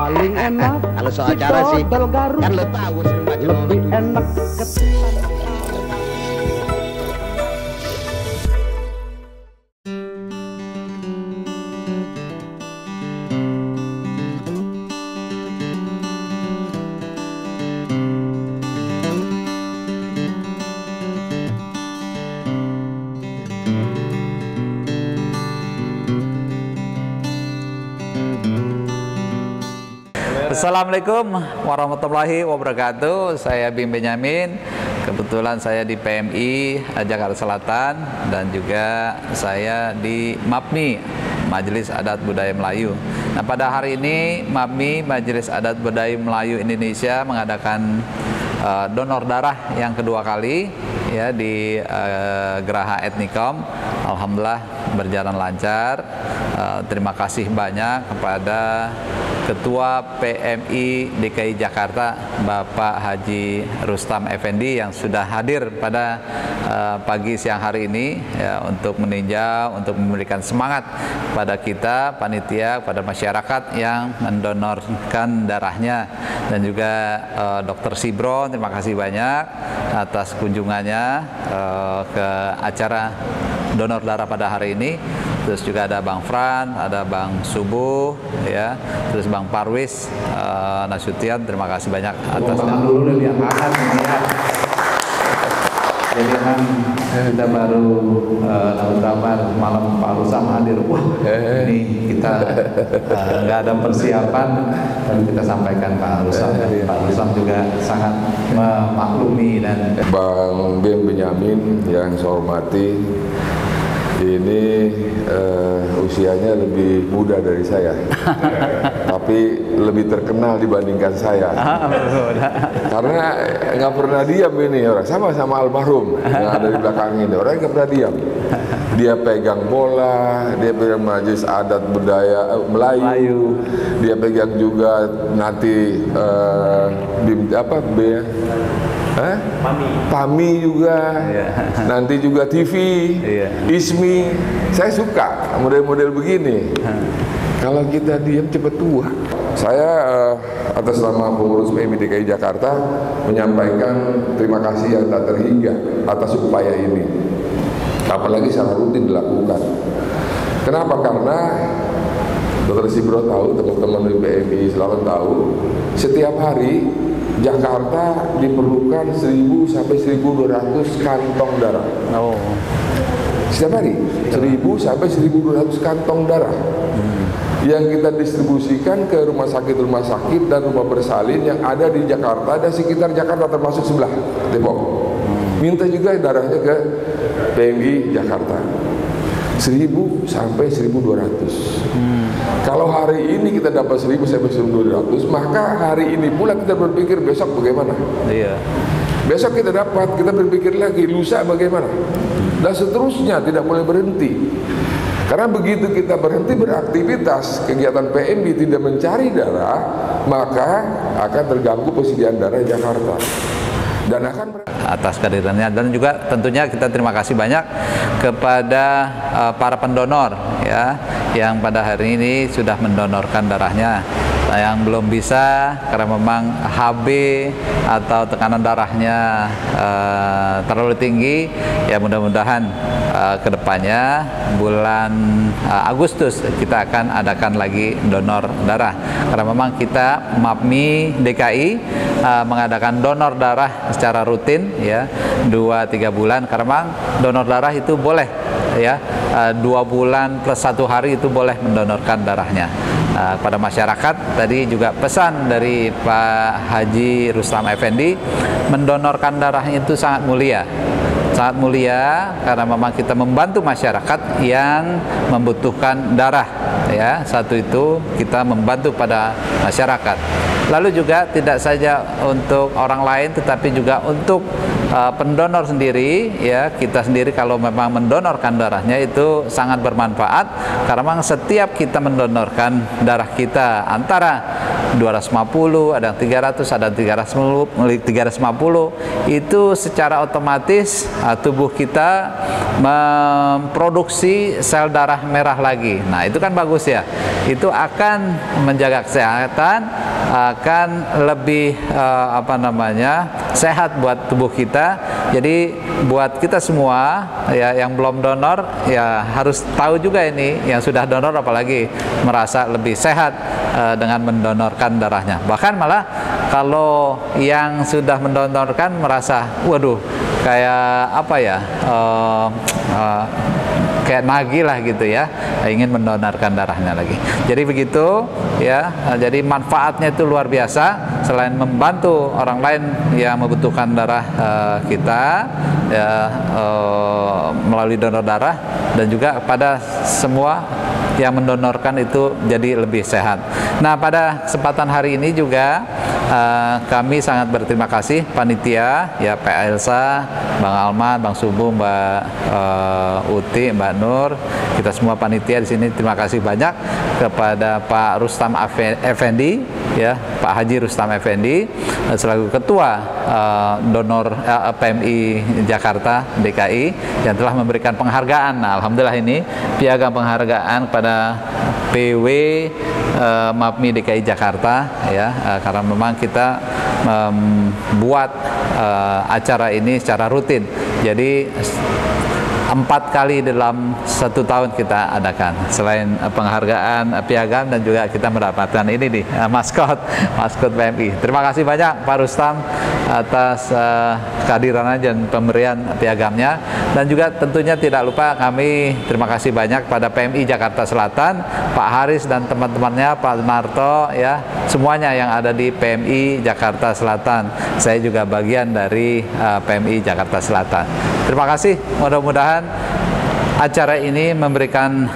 paling enak. Kalau soal cara sih, dodol Garut kan lo tahu sering baca lebih enak ketimbang. Assalamualaikum warahmatullahi wabarakatuh. Saya Bim Benyamin. Kebetulan saya di PMI Jakarta Selatan dan juga saya di MAPMI, Majelis Adat Budaya Melayu. Nah, pada hari ini MAPMI, Majelis Adat Budaya Melayu Indonesia, mengadakan donor darah yang kedua kali ya di Geraha Etnikom. Alhamdulillah berjalan lancar. Terima kasih banyak kepada Ketua PMI DKI Jakarta Bapak Haji Rustam Effendi yang sudah hadir pada pagi siang hari ini ya, untuk meninjau, untuk memberikan semangat pada kita panitia, pada masyarakat yang mendonorkan darahnya, dan juga Dr. Sibron, terima kasih banyak atas kunjungannya ke acara donor darah pada hari ini. Terus juga ada Bang Fran, ada Bang Subuh, ya, terus Bang Parwis Nasution, terima kasih banyak atas. Dulu lihat makan ya. Jadi kan kita baru dapat kabar malam Pak Rusam hadir. Wah, ini kita nggak ada persiapan dan kita sampaikan Pak Rusam. Pak Rusam juga sangat memaklumi dan Bang Bim Benyamin yang saya hormati. Ini usianya lebih muda dari saya, tapi lebih terkenal dibandingkan saya. Karena nggak pernah diam ini orang, sama-sama almarhum yang ada di belakang ini, orang nggak pernah diam. Dia pegang bola, dia pegang Majelis Adat Budaya Melayu, dia pegang juga nanti PAMI juga, nanti juga TV, ISMI. Saya suka model-model begini. Kalau kita diam cepat tua. Saya atas nama pengurus PMI DKI Jakarta menyampaikan terima kasih yang tak terhingga atas upaya ini. Apalagi secara rutin dilakukan. Kenapa? Karena Dr. Sibro tahu, teman-teman di PMI selalu tahu, setiap hari Jakarta diperlukan 1.000 sampai 1.200 kantong darah. Oh. Setiap hari 1.000 sampai 1.200 kantong darah yang kita distribusikan ke rumah sakit dan rumah bersalin yang ada di Jakarta dan sekitar Jakarta, termasuk sebelah Depok. Minta juga darahnya ke PMI Jakarta. 1.000 sampai 1.200. Kalau hari ini kita dapat 1.000 sampai 1.200, maka hari ini pula kita berpikir besok bagaimana. Iya. Besok kita dapat, kita berpikir lagi lusa bagaimana, dan seterusnya, tidak boleh berhenti. Karena begitu kita berhenti beraktivitas, kegiatan PMI tidak mencari darah, maka akan terganggu persediaan darah Jakarta. Dan akan atas kehadirannya, dan juga tentunya kita terima kasih banyak kepada para pendonor ya yang pada hari ini sudah mendonorkan darahnya. Nah, yang belum bisa karena memang HB atau tekanan darahnya terlalu tinggi, ya mudah-mudahan kedepannya bulan Agustus kita akan adakan lagi donor darah, karena memang kita MAPMI DKI mengadakan donor darah secara rutin ya 2-3 bulan, karena memang donor darah itu boleh ya 2 bulan plus 1 hari itu boleh mendonorkan darahnya. Kepada masyarakat, tadi juga pesan dari Pak Haji Rustam Effendi, mendonorkan darahnya itu sangat mulia. Sangat mulia karena memang kita membantu masyarakat yang membutuhkan darah ya. Satu itu kita membantu pada masyarakat. Lalu juga tidak saja untuk orang lain tetapi juga untuk pendonor sendiri ya. Kita sendiri kalau memang mendonorkan darahnya itu sangat bermanfaat, karena memang setiap kita mendonorkan darah kita antara 250, ada yang 300, ada yang 350. Itu secara otomatis tubuh kita memproduksi sel darah merah lagi. Nah, itu kan bagus ya. Itu akan menjaga kesehatan, akan lebih sehat buat tubuh kita. Jadi buat kita semua ya yang belum donor ya harus tahu juga ini, yang sudah donor apalagi merasa lebih sehat dengan mendonorkan darahnya. Bahkan malah kalau yang sudah mendonorkan merasa waduh kayak kayak nagih lah gitu ya, ingin mendonorkan darahnya lagi. Jadi begitu ya, jadi manfaatnya itu luar biasa. Selain membantu orang lain yang membutuhkan darah kita ya, melalui donor darah, dan juga pada semua yang mendonorkan itu jadi lebih sehat. Nah, pada kesempatan hari ini juga kami sangat berterima kasih panitia ya, Pak Elsa, Bang Alman, Bang Subuh, Mbak Uti, Mbak Nur, kita semua panitia di sini terima kasih banyak kepada Pak Rustam Effendi ya, Pak Haji Rustam Effendi selaku ketua donor PMI Jakarta DKI yang telah memberikan penghargaan. Nah, alhamdulillah ini piagam penghargaan kepada PW MAPMI DKI Jakarta ya, karena memang kita membuat acara ini secara rutin. Jadi 4 kali dalam 1 tahun kita adakan. Selain penghargaan piagam, dan juga kita mendapatkan ini nih maskot PMI. Terima kasih banyak Pak Rustam atas kehadirannya dan pemberian piagamnya. Dan juga tentunya tidak lupa kami terima kasih banyak pada PMI Jakarta Selatan, Pak Haris dan teman-temannya, Pak Narto ya, semuanya yang ada di PMI Jakarta Selatan. Saya juga bagian dari PMI Jakarta Selatan. Terima kasih, mudah-mudahan acara ini memberikan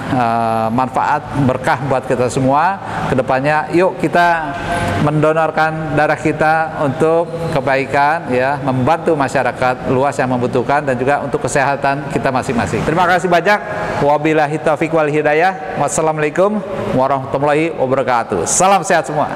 manfaat berkah buat kita semua. Kedepannya yuk kita mendonorkan darah kita untuk kebaikan ya, membantu masyarakat luas yang membutuhkan, dan juga untuk kesehatan kita masing-masing. Terima kasih banyak. Wabillahi taufiq wal hidayah. Wassalamualaikum warahmatullahi wabarakatuh. Salam sehat semua.